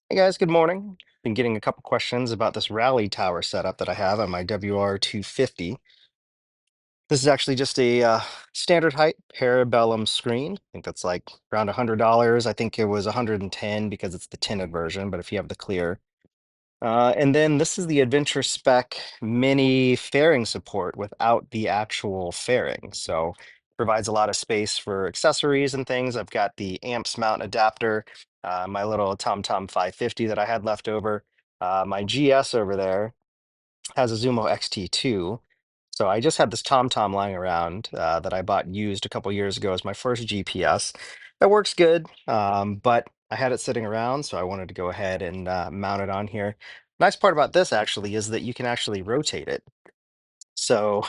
Hey guys, good morning. Been getting a couple questions about this rally tower setup that I have on my WR250. This is actually just a standard height Parabellum screen. I think that's like around $100. I think it was 110 because it's the tinted version, but if you have the clear. And then this is the Adventure Spec Mini Fairing support without the actual fairing. So provides a lot of space for accessories and things. I've got the amps mount adapter, my little TomTom 550 that I had left over. My GS over there has a Zumo XT2. So I just had this TomTom lying around that I bought used a couple years ago as my first GPS. That works good, but I had it sitting around, so I wanted to go ahead and mount it on here. Nice part about this actually is that you can actually rotate it. So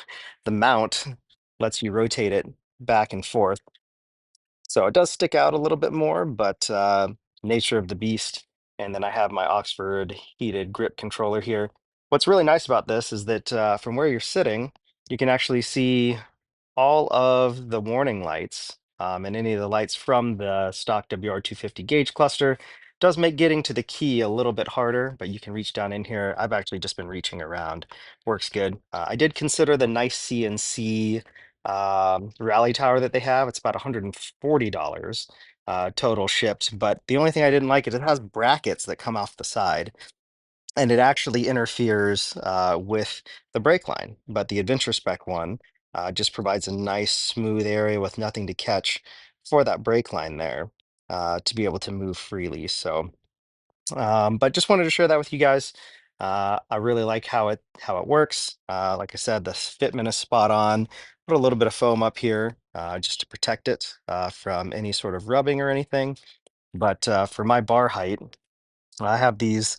the mount lets you rotate it back and forth. So it does stick out a little bit more, but nature of the beast. And then I have my Oxford heated grip controller here. What's really nice about this is that from where you're sitting, you can actually see all of the warning lights and any of the lights from the stock WR250 gauge cluster. Does make getting to the key a little bit harder, but you can reach down in here. I've actually just been reaching around. Works good. I did consider the nice CNC rally tower that they have. It's about $140 total shipped, but the only thing I didn't like is it has brackets that come off the side and it actually interferes with the brake line. But the Adventure Spec one just provides a nice smooth area with nothing to catch for that brake line there to be able to move freely. So, but just wanted to share that with you guys. I really like how it works. Like I said, the fitment is spot on. Put a little bit of foam up here just to protect it from any sort of rubbing or anything. But for my bar height, I have these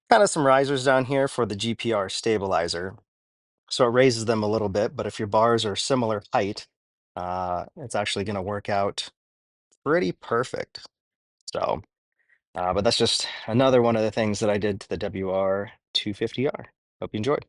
kind of some risers down here for the GPR stabilizer. So it raises them a little bit, but if your bars are similar height, it's actually going to work out pretty perfect. So, but that's just another one of the things that I did to the WR250R. Hope you enjoyed.